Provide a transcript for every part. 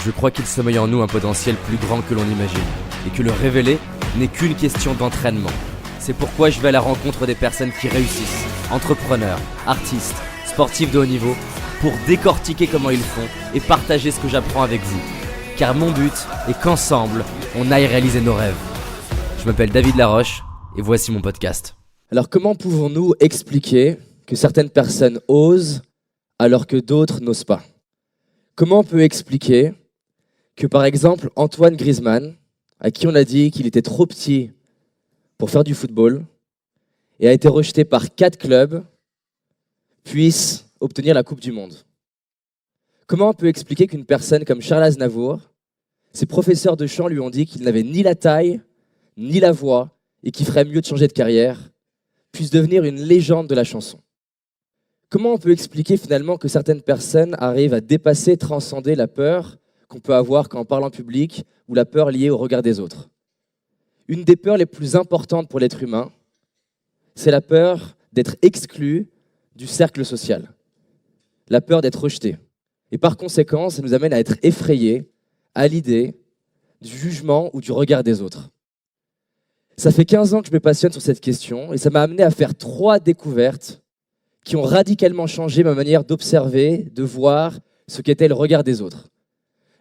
Je crois qu'il sommeille en nous un potentiel plus grand que l'on imagine, et que le révéler n'est qu'une question d'entraînement. C'est pourquoi je vais à la rencontre des personnes qui réussissent, entrepreneurs, artistes, sportifs de haut niveau, pour décortiquer comment ils font et partager ce que j'apprends avec vous. Car mon but est qu'ensemble, on aille réaliser nos rêves. Je m'appelle David Laroche, et voici mon podcast. Alors comment pouvons-nous expliquer que certaines personnes osent alors que d'autres n'osent pas ? Comment on peut expliquer que par exemple Antoine Griezmann, à qui on a dit qu'il était trop petit pour faire du football et a été rejeté par 4 clubs, puisse obtenir la Coupe du Monde ? Comment on peut expliquer qu'une personne comme Charles Aznavour, ses professeurs de chant lui ont dit qu'il n'avait ni la taille, ni la voix et qu'il ferait mieux de changer de carrière, puisse devenir une légende de la chanson ? Comment on peut expliquer finalement que certaines personnes arrivent à dépasser, transcender la peur qu'on peut avoir quand on parle en public ou la peur liée au regard des autres ? Une des peurs les plus importantes pour l'être humain, c'est la peur d'être exclu du cercle social, la peur d'être rejeté. Et par conséquent, ça nous amène à être effrayés à l'idée du jugement ou du regard des autres. Ça fait 15 ans que je me passionne sur cette question et ça m'a amené à faire 3 découvertes qui ont radicalement changé ma manière d'observer, de voir ce qu'était le regard des autres.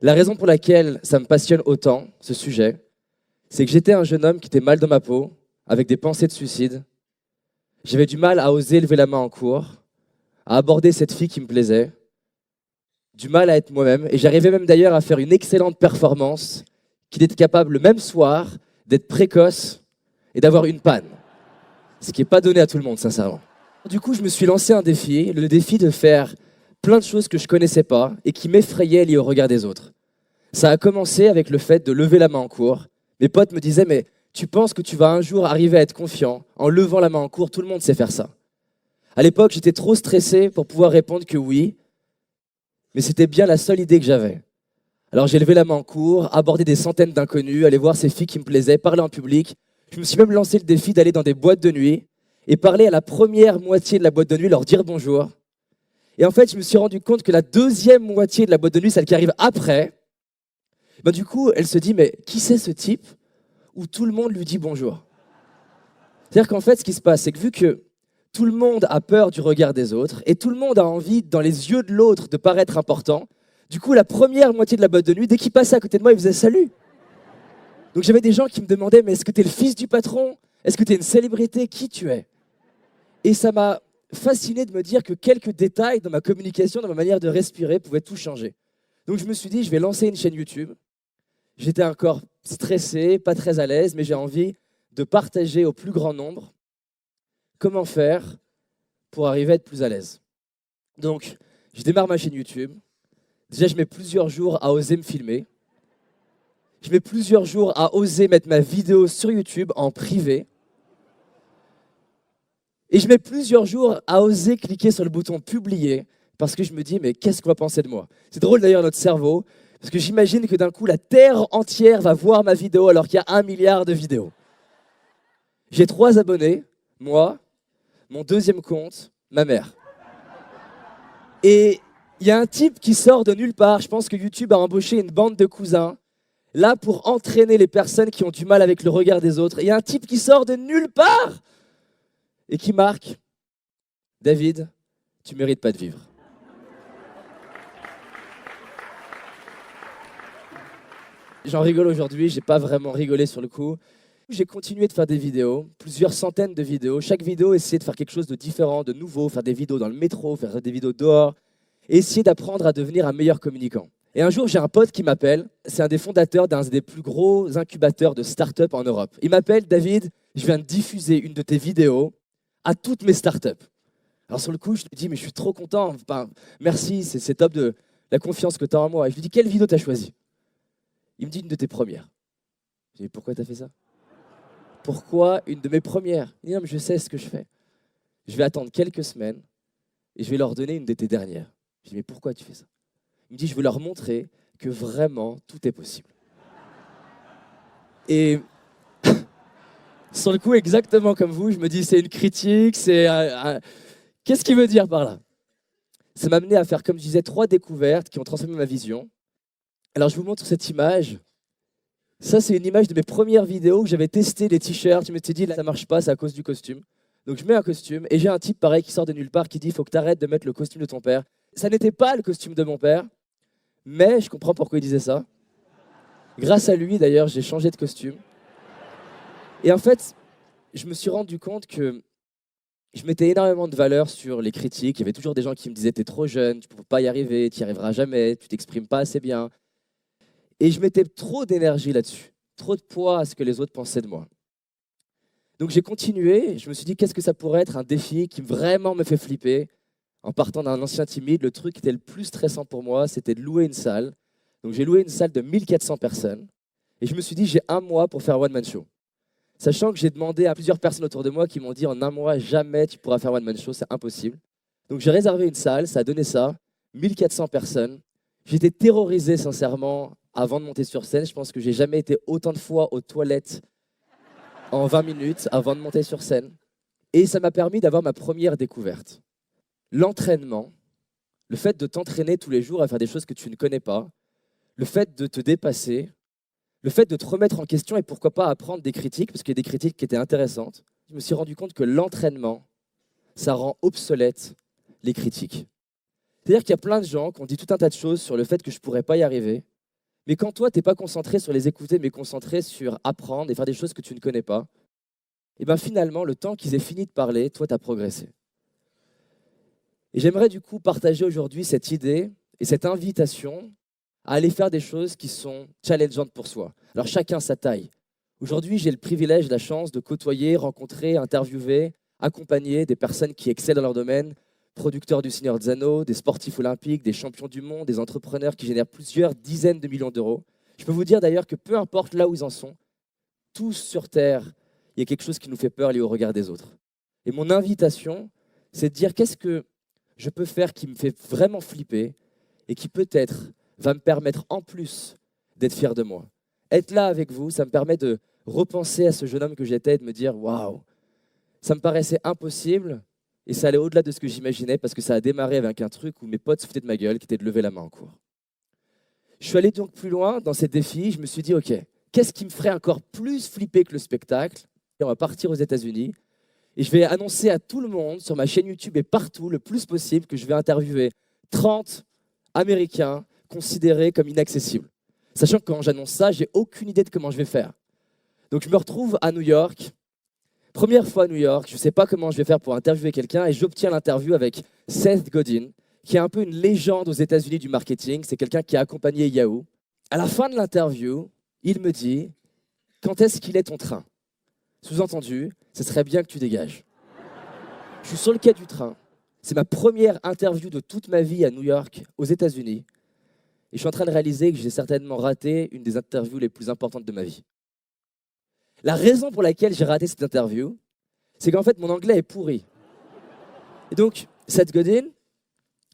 La raison pour laquelle ça me passionne autant, ce sujet, c'est que j'étais un jeune homme qui était mal dans ma peau, avec des pensées de suicide. J'avais du mal à oser lever la main en cours, à aborder cette fille qui me plaisait, du mal à être moi-même, et j'arrivais même d'ailleurs à faire une excellente performance, qu'il était capable le même soir d'être précoce et d'avoir une panne. Ce qui n'est pas donné à tout le monde, sincèrement. Du coup, je me suis lancé un défi, le défi de faire plein de choses que je ne connaissais pas et qui m'effrayaient liées au regard des autres. Ça a commencé avec le fait de lever la main en cours. Mes potes me disaient « Mais tu penses que tu vas un jour arriver à être confiant en levant la main en cours? Tout le monde sait faire ça. » À l'époque, j'étais trop stressé pour pouvoir répondre que oui, mais c'était bien la seule idée que j'avais. Alors j'ai levé la main en cours, abordé des centaines d'inconnus, allé voir ces filles qui me plaisaient, parler en public. Je me suis même lancé le défi d'aller dans des boîtes de nuit et parler à la première moitié de la boîte de nuit, leur dire bonjour. Et en fait, je me suis rendu compte que la deuxième moitié de la boîte de nuit, celle qui arrive après, du coup, elle se dit, mais qui c'est ce type où tout le monde lui dit bonjour ? C'est-à-dire qu'en fait, ce qui se passe, c'est que vu que tout le monde a peur du regard des autres et tout le monde a envie, dans les yeux de l'autre, de paraître important, du coup, la première moitié de la boîte de nuit, dès qu'il passait à côté de moi, il faisait « salut ». Donc j'avais des gens qui me demandaient, mais est-ce que tu es le fils du patron ? Est-ce que tu es une célébrité ? Qui tu es ? Et ça m'a fasciné de me dire que quelques détails dans ma communication, dans ma manière de respirer, pouvaient tout changer. Donc je me suis dit, je vais lancer une chaîne YouTube. J'étais encore stressé, pas très à l'aise, mais j'ai envie de partager au plus grand nombre comment faire pour arriver à être plus à l'aise. Donc, je démarre ma chaîne YouTube. Déjà, je mets plusieurs jours à oser me filmer. Je mets plusieurs jours à oser mettre ma vidéo sur YouTube en privé. Et je mets plusieurs jours à oser cliquer sur le bouton « Publier » parce que je me dis « mais qu'est-ce qu'on va penser de moi ?» C'est drôle d'ailleurs notre cerveau, parce que j'imagine que d'un coup, la Terre entière va voir ma vidéo alors qu'il y a 1 milliard de vidéos. J'ai 3 abonnés, moi, mon deuxième compte, ma mère. Et il y a un type qui sort de nulle part, je pense que YouTube a embauché une bande de cousins, là pour entraîner les personnes qui ont du mal avec le regard des autres. Il y a un type qui sort de nulle part et qui marque « David, tu mérites pas de vivre ». J'en rigole aujourd'hui, j'ai pas vraiment rigolé sur le coup. J'ai continué de faire des vidéos, plusieurs centaines de vidéos. Chaque vidéo, essayer de faire quelque chose de différent, de nouveau, faire des vidéos dans le métro, faire des vidéos dehors, et essayer d'apprendre à devenir un meilleur communicant. Et un jour, j'ai un pote qui m'appelle, c'est un des fondateurs d'un des plus gros incubateurs de start-up en Europe. Il m'appelle, « David, je viens de diffuser une de tes vidéos à toutes mes start-up. » Alors sur le coup, je lui dis, mais je suis trop content, enfin, merci, c'est top de la confiance que tu as en moi. Et je lui dis, quelle vidéo tu as choisi ? Il me dit, une de tes premières. Je lui dis, pourquoi tu as fait ça ? Pourquoi une de mes premières ? Il dit, non, mais je sais ce que je fais. Je vais attendre quelques semaines et je vais leur donner une de tes dernières. Je dis, mais pourquoi tu fais ça ? Il me dit, je veux leur montrer que vraiment, tout est possible. Et sur le coup, exactement comme vous, je me dis, c'est une critique, c'est... Qu'est-ce qu'il veut dire par là ? Ça m'a amené à faire, comme je disais, 3 découvertes qui ont transformé ma vision. Alors, je vous montre cette image. Ça, c'est une image de mes premières vidéos où j'avais testé les t-shirts. Je me suis dit, là, ça marche pas, c'est à cause du costume. Donc, je mets un costume et j'ai un type pareil qui sort de nulle part qui dit, il faut que tu arrêtes de mettre le costume de ton père. Ça n'était pas le costume de mon père, mais je comprends pourquoi il disait ça. Grâce à lui, d'ailleurs, j'ai changé de costume. Et en fait, je me suis rendu compte que je mettais énormément de valeur sur les critiques. Il y avait toujours des gens qui me disaient, t'es trop jeune, tu ne peux pas y arriver, tu n'y arriveras jamais, tu t'exprimes pas assez bien. Et je mettais trop d'énergie là-dessus, trop de poids à ce que les autres pensaient de moi. Donc j'ai continué, je me suis dit, qu'est-ce que ça pourrait être un défi qui vraiment me fait flipper. En partant d'un ancien timide, le truc qui était le plus stressant pour moi, c'était de louer une salle. Donc j'ai loué une salle de 1400 personnes. Et je me suis dit, j'ai un mois pour faire One Man Show. Sachant que j'ai demandé à plusieurs personnes autour de moi qui m'ont dit, en un mois, jamais tu pourras faire One Man Show, c'est impossible. Donc j'ai réservé une salle, ça a donné ça, 1400 personnes. J'étais terrorisé, sincèrement, avant de monter sur scène. Je pense que j'ai jamais été autant de fois aux toilettes en 20 minutes avant de monter sur scène. Et ça m'a permis d'avoir ma première découverte. L'entraînement, le fait de t'entraîner tous les jours à faire des choses que tu ne connais pas, le fait de te dépasser, le fait de te remettre en question et pourquoi pas apprendre des critiques, parce qu'il y a des critiques qui étaient intéressantes. Je me suis rendu compte que l'entraînement, ça rend obsolète les critiques. C'est-à-dire qu'il y a plein de gens qui ont dit tout un tas de choses sur le fait que je ne pourrais pas y arriver. Mais quand toi, tu n'es pas concentré sur les écouter, mais concentré sur apprendre et faire des choses que tu ne connais pas, et bien finalement, le temps qu'ils aient fini de parler, toi, tu as progressé. Et j'aimerais du coup partager aujourd'hui cette idée et cette invitation à aller faire des choses qui sont challengeantes pour soi. Alors chacun sa taille. Aujourd'hui, j'ai le privilège, la chance de côtoyer, rencontrer, interviewer, accompagner des personnes qui excellent dans leur domaine, producteurs du Seigneur des Anneaux, des sportifs olympiques, des champions du monde, des entrepreneurs qui génèrent plusieurs dizaines de millions d'euros. Je peux vous dire d'ailleurs que peu importe là où ils en sont, tous sur Terre, il y a quelque chose qui nous fait peur lié au regard des autres. Et mon invitation, c'est de dire qu'est-ce que je peux faire qui me fait vraiment flipper et qui peut-être va me permettre en plus d'être fier de moi. Être là avec vous, ça me permet de repenser à ce jeune homme que j'étais et de me dire « Waouh !» Ça me paraissait impossible et ça allait au-delà de ce que j'imaginais parce que ça a démarré avec un truc où mes potes se foutaient de ma gueule, qui était de lever la main en cours. Je suis allé donc plus loin dans ces défis. Je me suis dit « Ok, qu'est-ce qui me ferait encore plus flipper que le spectacle ?» Et on va partir aux États-Unis et je vais annoncer à tout le monde sur ma chaîne YouTube et partout le plus possible que je vais interviewer 30 Américains considérés comme inaccessibles. Sachant que quand j'annonce ça, j'ai aucune idée de comment je vais faire. Donc je me retrouve à New York. Première fois à New York, je ne sais pas comment je vais faire pour interviewer quelqu'un et j'obtiens l'interview avec Seth Godin, qui est un peu une légende aux États-Unis du marketing. C'est quelqu'un qui a accompagné Yahoo. À la fin de l'interview, il me dit « Quand est-ce qu'il est ton train ?» Sous-entendu, ce serait bien que tu dégages. Je suis sur le quai du train. C'est ma première interview de toute ma vie à New York, aux États-Unis. Et je suis en train de réaliser que j'ai certainement raté une des interviews les plus importantes de ma vie. La raison pour laquelle j'ai raté cette interview, c'est qu'en fait, mon anglais est pourri. Et donc, Seth Godin,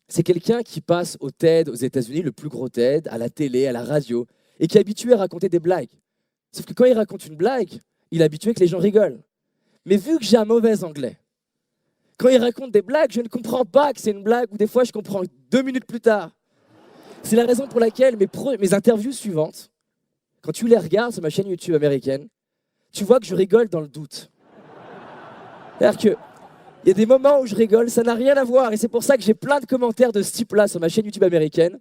c'est quelqu'un qui passe au TED aux États-Unis, le plus gros TED, à la télé, à la radio, et qui est habitué à raconter des blagues. Sauf que quand il raconte une blague, il est habitué que les gens rigolent. Mais vu que j'ai un mauvais anglais, quand il raconte des blagues, je ne comprends pas que c'est une blague, ou des fois, je comprends 2 minutes plus tard. C'est la raison pour laquelle mes interviews suivantes, quand tu les regardes sur ma chaîne YouTube américaine, tu vois que je rigole dans le doute. C'est-à-dire qu'il y a des moments où je rigole, ça n'a rien à voir. Et c'est pour ça que j'ai plein de commentaires de ce type-là sur ma chaîne YouTube américaine.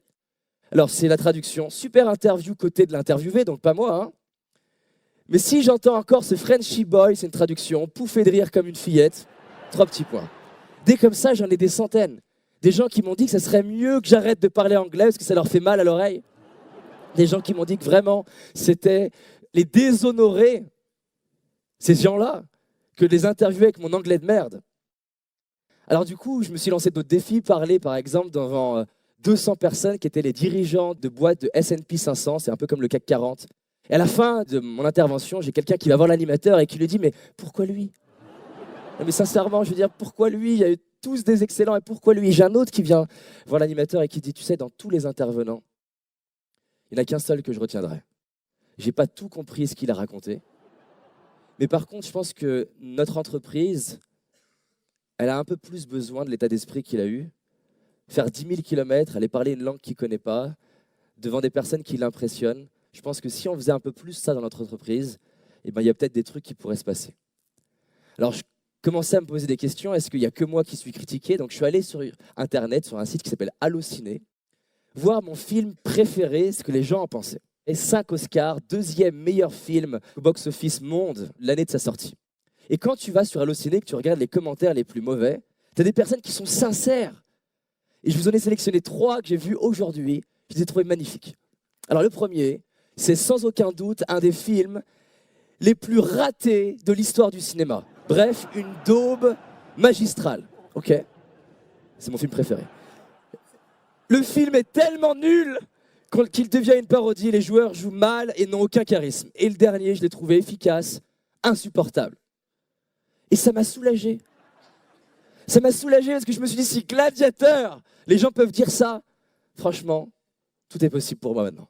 Alors, c'est la traduction. Super interview côté de l'interviewé, donc pas moi. Hein. Mais si j'entends encore ce Frenchy boy, c'est une traduction, pouffer de rire comme une fillette, 3 petits points. Dès comme ça, j'en ai des centaines. Des gens qui m'ont dit que ça serait mieux que j'arrête de parler anglais parce que ça leur fait mal à l'oreille. Des gens qui m'ont dit que vraiment, c'était les déshonorer, ces gens-là, que de les interviewer avec mon anglais de merde. Alors du coup, je me suis lancé d'autres défis, parler par exemple devant 200 personnes qui étaient les dirigeants de boîtes de S&P 500, c'est un peu comme le CAC 40. Et à la fin de mon intervention, j'ai quelqu'un qui va voir l'animateur et qui lui dit « Mais pourquoi lui ?» Non, mais sincèrement, je veux dire, pourquoi lui? Il y a eu tous des excellents et pourquoi lui? J'ai un autre qui vient voir l'animateur et qui dit « Tu sais, dans tous les intervenants, il n'y en a qu'un seul que je retiendrai. Je n'ai pas tout compris ce qu'il a raconté. Mais par contre, je pense que notre entreprise, elle a un peu plus besoin de l'état d'esprit qu'il a eu. Faire 10 000 kilomètres, aller parler une langue qu'il ne connaît pas, devant des personnes qui l'impressionnent. Je pense que si on faisait un peu plus ça dans notre entreprise, eh ben, il y a peut-être des trucs qui pourraient se passer. Alors, je commençais à me poser des questions. Est-ce qu'il n'y a que moi qui suis critiqué? Donc, je suis allé sur Internet, sur un site qui s'appelle Allociné, voir mon film préféré, ce que les gens en pensaient. Et 5 Oscars, 2e meilleur film au box-office monde l'année de sa sortie. Et quand tu vas sur Allociné, que tu regardes les commentaires les plus mauvais, tu as des personnes qui sont sincères. Et je vous en ai sélectionné 3 que j'ai vus aujourd'hui. Je les ai trouvés magnifiques. Alors, le premier, c'est sans aucun doute un des films les plus ratés de l'histoire du cinéma. Bref, une daube magistrale. Ok? C'est mon film préféré. Le film est tellement nul qu'il devient une parodie. Les joueurs jouent mal et n'ont aucun charisme. Et le dernier, je l'ai trouvé efficace, insupportable. Et ça m'a soulagé. Ça m'a soulagé parce que je me suis dit, si Gladiateur, les gens peuvent dire ça, franchement, tout est possible pour moi maintenant.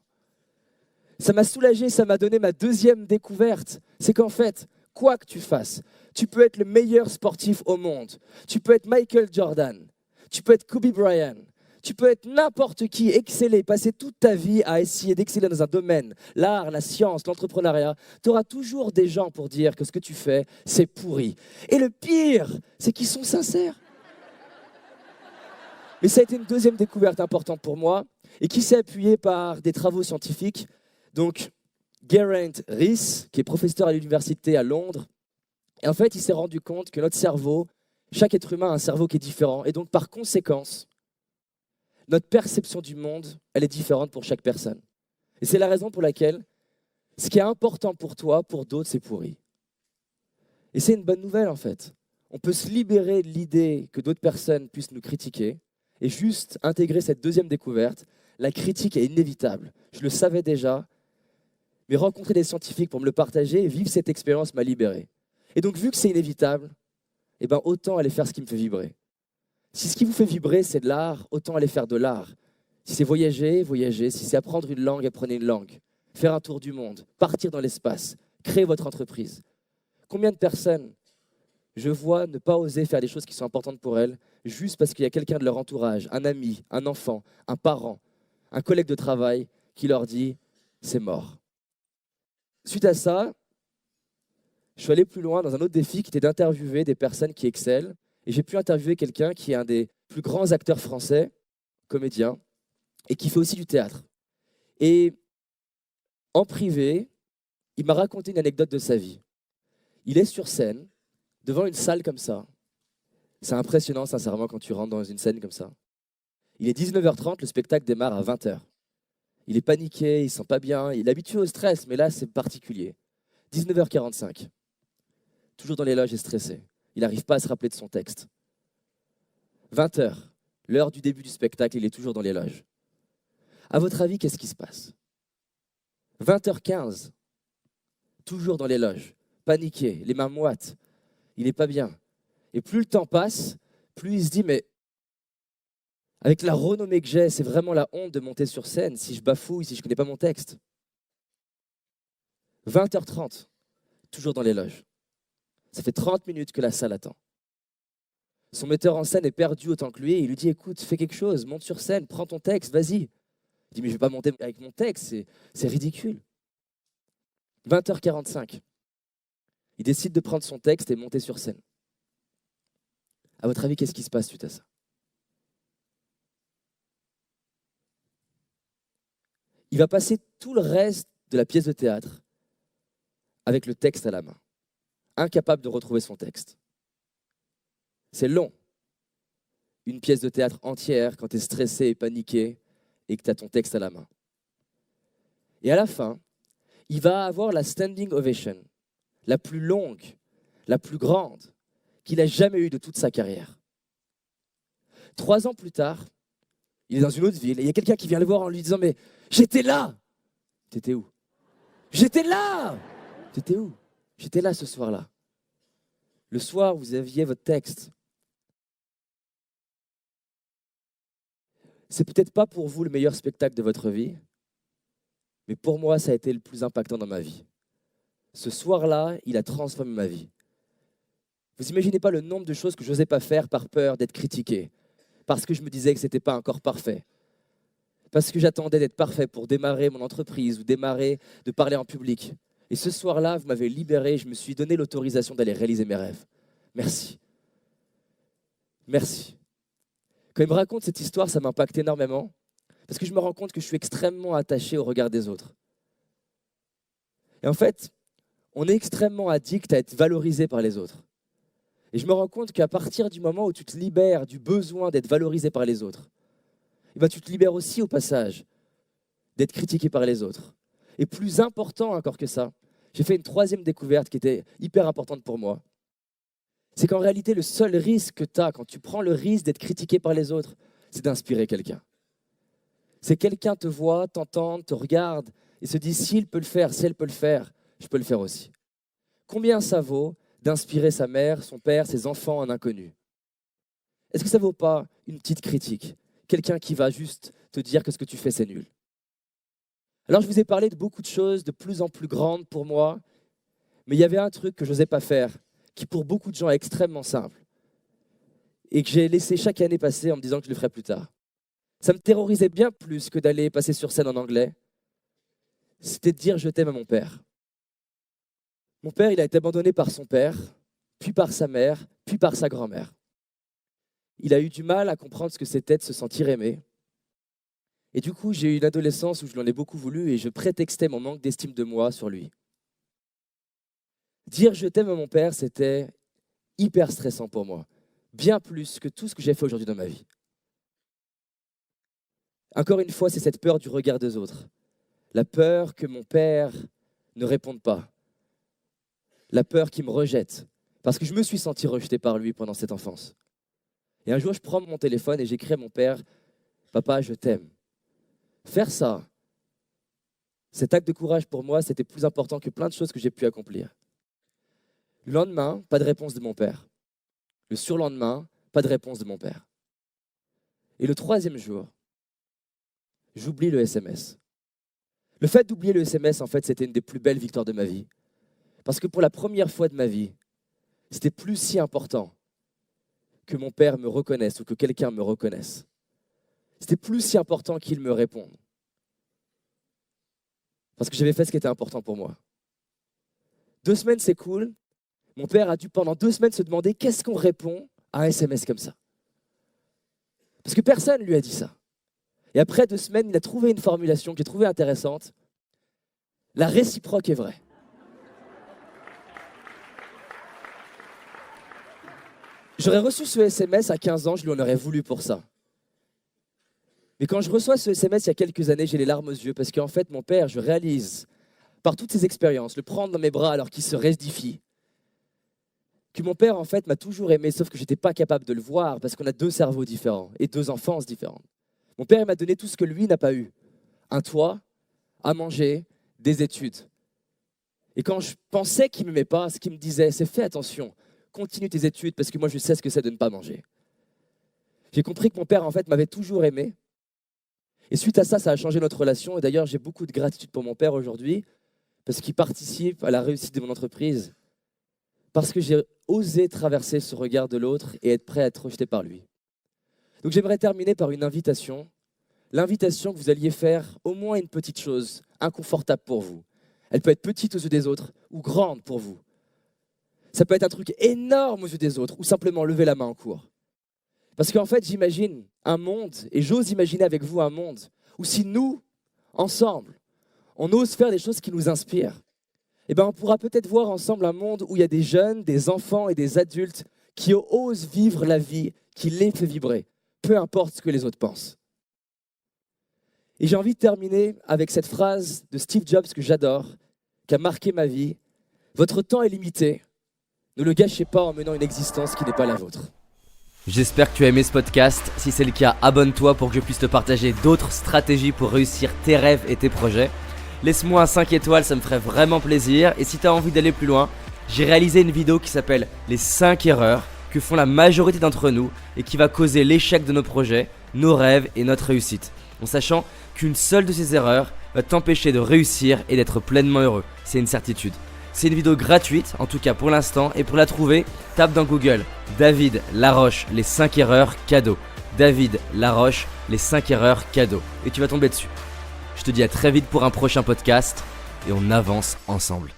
Ça m'a soulagé, ça m'a donné ma 2e découverte. C'est qu'en fait, quoi que tu fasses, tu peux être le meilleur sportif au monde. Tu peux être Michael Jordan. Tu peux être Kobe Bryant. Tu peux être n'importe qui, exceller, passer toute ta vie à essayer d'exceller dans un domaine, l'art, la science, l'entrepreneuriat. Tu auras toujours des gens pour dire que ce que tu fais, c'est pourri. Et le pire, c'est qu'ils sont sincères. Mais ça a été une 2e découverte importante pour moi et qui s'est appuyée par des travaux scientifiques. Donc, Geraint Rees, qui est professeur à l'université à Londres, et en fait, il s'est rendu compte que notre cerveau, chaque être humain a un cerveau qui est différent. Et donc, par conséquence, notre perception du monde, elle est différente pour chaque personne. Et c'est la raison pour laquelle ce qui est important pour toi, pour d'autres, c'est pourri. Et c'est une bonne nouvelle, en fait. On peut se libérer de l'idée que d'autres personnes puissent nous critiquer et juste intégrer cette 2e découverte. La critique est inévitable. Je le savais déjà, mais rencontrer des scientifiques pour me le partager et vivre cette expérience m'a libéré. Et donc, vu que c'est inévitable, eh ben, autant aller faire ce qui me fait vibrer. Si ce qui vous fait vibrer, c'est de l'art, autant aller faire de l'art. Si c'est voyager, voyager. Si c'est apprendre une langue, apprenez une langue. Faire un tour du monde, partir dans l'espace, créer votre entreprise. Combien de personnes je vois ne pas oser faire des choses qui sont importantes pour elles, juste parce qu'il y a quelqu'un de leur entourage, un ami, un enfant, un parent, un collègue de travail, qui leur dit « c'est mort ». Suite à ça, je suis allé plus loin dans un autre défi qui était d'interviewer des personnes qui excellent. Et j'ai pu interviewer quelqu'un qui est un des plus grands acteurs français, comédien, et qui fait aussi du théâtre. Et en privé, il m'a raconté une anecdote de sa vie. Il est sur scène, devant une salle comme ça. C'est impressionnant, sincèrement, quand tu rentres dans une scène comme ça. Il est 19h30, le spectacle démarre à 20h. Il est paniqué, il ne se sent pas bien, il est habitué au stress, mais là, c'est particulier. 19h45, toujours dans les loges et stressé. Il n'arrive pas à se rappeler de son texte. 20h, l'heure du début du spectacle, il est toujours dans les loges. À votre avis, qu'est-ce qui se passe? 20h15, toujours dans les loges, paniqué, les mains moites, il n'est pas bien. Et plus le temps passe, plus il se dit, mais avec la renommée que j'ai, c'est vraiment la honte de monter sur scène si je bafouille, si je ne connais pas mon texte. 20h30, toujours dans les loges. Ça fait 30 minutes que la salle attend. Son metteur en scène est perdu autant que lui et il lui dit « Écoute, fais quelque chose, monte sur scène, prends ton texte, vas-y ». Il dit « Mais je ne vais pas monter avec mon texte, c'est ridicule ». 20h45, il décide de prendre son texte et monter sur scène. À votre avis, qu'est-ce qui se passe suite à ça? Il va passer tout le reste de la pièce de théâtre avec le texte à la main, incapable de retrouver son texte. C'est long. Une pièce de théâtre entière quand tu es stressé et paniqué et que tu as ton texte à la main. Et à la fin, il va avoir la standing ovation, la plus longue, la plus grande qu'il a jamais eue de toute sa carrière. 3 ans plus tard, il est dans une autre ville et il y a quelqu'un qui vient le voir en lui disant « Mais j'étais là !»« T'étais où ?»« J'étais là !»« T'étais où ?»« J'étais là ce soir-là. » Le soir, vous aviez votre texte. C'est peut-être pas pour vous le meilleur spectacle de votre vie, mais pour moi, ça a été le plus impactant dans ma vie. Ce soir-là, il a transformé ma vie. Vous imaginez pas le nombre de choses que je n'osais pas faire par peur d'être critiqué, parce que je me disais que ce n'était pas encore parfait. parce que j'attendais d'être parfait pour démarrer mon entreprise ou démarrer de parler en public. Et ce soir-là, vous m'avez libéré, je me suis donné l'autorisation d'aller réaliser mes rêves. Merci. Merci. Quand il me raconte cette histoire, ça m'impacte énormément, parce que je me rends compte que je suis extrêmement attaché au regard des autres. Et en fait, on est extrêmement addict à être valorisé par les autres. Et je me rends compte qu'à partir du moment où tu te libères du besoin d'être valorisé par les autres, tu te libères aussi au passage d'être critiqué par les autres. Et plus important encore que ça, j'ai fait une troisième découverte qui était hyper importante pour moi. C'est qu'en réalité, le seul risque que tu as quand tu prends le risque d'être critiqué par les autres, c'est d'inspirer quelqu'un. C'est quelqu'un te voit, t'entend, te regarde et se dit s'il peut le faire, si elle peut le faire, je peux le faire aussi. Combien ça vaut d'inspirer sa mère, son père, ses enfants en inconnu? Est-ce que ça ne vaut pas une petite critique? Quelqu'un qui va juste te dire que ce que tu fais, c'est nul. Alors je vous ai parlé de beaucoup de choses de plus en plus grandes pour moi, mais il y avait un truc que je n'osais pas faire, qui pour beaucoup de gens est extrêmement simple, et que j'ai laissé chaque année passer en me disant que je le ferais plus tard. Ça me terrorisait bien plus que d'aller passer sur scène en anglais. C'était de dire je t'aime à mon père. Mon père, il a été abandonné par son père, puis par sa mère, puis par sa grand-mère. Il a eu du mal à comprendre ce que c'était de se sentir aimé. Et du coup, j'ai eu une adolescence où je l'en ai beaucoup voulu et je prétextais mon manque d'estime de moi sur lui. Dire je t'aime à mon père, c'était hyper stressant pour moi. Bien plus que tout ce que j'ai fait aujourd'hui dans ma vie. Encore une fois, c'est cette peur du regard des autres. La peur que mon père ne réponde pas. La peur qu'il me rejette. Parce que je me suis senti rejeté par lui pendant cette enfance. Et un jour, je prends mon téléphone et j'écris à mon père, « Papa, je t'aime ». Faire ça, cet acte de courage pour moi, c'était plus important que plein de choses que j'ai pu accomplir. Le lendemain, pas de réponse de mon père. Le surlendemain, pas de réponse de mon père. Et le troisième jour, j'oublie le SMS. Le fait d'oublier le SMS, en fait, c'était une des plus belles victoires de ma vie. Parce que pour la première fois de ma vie, c'était plus si important que mon père me reconnaisse ou que quelqu'un me reconnaisse. C'était plus si important qu'il me réponde. Parce que j'avais fait ce qui était important pour moi. 2 semaines, c'est cool. Mon père a dû pendant 2 semaines se demander qu'est-ce qu'on répond à un SMS comme ça. Parce que personne ne lui a dit ça. Et après 2 semaines, il a trouvé une formulation que j'ai trouvée intéressante. La réciproque est vraie. J'aurais reçu ce SMS à 15 ans, je lui en aurais voulu pour ça. Mais quand je reçois ce SMS il y a quelques années, j'ai les larmes aux yeux parce qu'en fait, mon père, je réalise, par toutes ces expériences, le prendre dans mes bras alors qu'il se rédifie, que mon père, en fait, m'a toujours aimé, sauf que je n'étais pas capable de le voir parce qu'on a 2 cerveaux différents et 2 enfances différentes. Mon père il m'a donné tout ce que lui n'a pas eu. Un toit, à manger, des études. Et quand je pensais qu'il ne m'aimait pas, ce qu'il me disait, c'est fais attention, continue tes études parce que moi, je sais ce que c'est de ne pas manger. J'ai compris que mon père, en fait, m'avait toujours aimé. Et suite à ça, ça a changé notre relation. Et d'ailleurs, j'ai beaucoup de gratitude pour mon père aujourd'hui parce qu'il participe à la réussite de mon entreprise. Parce que j'ai osé traverser ce regard de l'autre et être prêt à être rejeté par lui. Donc j'aimerais terminer par une invitation. L'invitation que vous alliez faire au moins une petite chose inconfortable pour vous. Elle peut être petite aux yeux des autres ou grande pour vous. Ça peut être un truc énorme aux yeux des autres ou simplement lever la main en cours. Parce qu'en fait, j'imagine un monde, et j'ose imaginer avec vous un monde, où si nous, ensemble, on ose faire des choses qui nous inspirent, eh ben on pourra peut-être voir ensemble un monde où il y a des jeunes, des enfants et des adultes qui osent vivre la vie qui les fait vibrer, peu importe ce que les autres pensent. Et j'ai envie de terminer avec cette phrase de Steve Jobs que j'adore, qui a marqué ma vie. Votre temps est limité, ne le gâchez pas en menant une existence qui n'est pas la vôtre. J'espère que tu as aimé ce podcast. Si c'est le cas, abonne-toi pour que je puisse te partager d'autres stratégies pour réussir tes rêves et tes projets. Laisse-moi un 5 étoiles, ça me ferait vraiment plaisir. Et si tu as envie d'aller plus loin, j'ai réalisé une vidéo qui s'appelle « Les 5 erreurs » que font la majorité d'entre nous et qui va causer l'échec de nos projets, nos rêves et notre réussite. En sachant qu'une seule de ces erreurs va t'empêcher de réussir et d'être pleinement heureux. C'est une certitude. C'est une vidéo gratuite, en tout cas pour l'instant, et pour la trouver, tape dans Google David Laroche, les 5 erreurs cadeaux. David Laroche, les 5 erreurs cadeaux. Et tu vas tomber dessus. Je te dis à très vite pour un prochain podcast et on avance ensemble.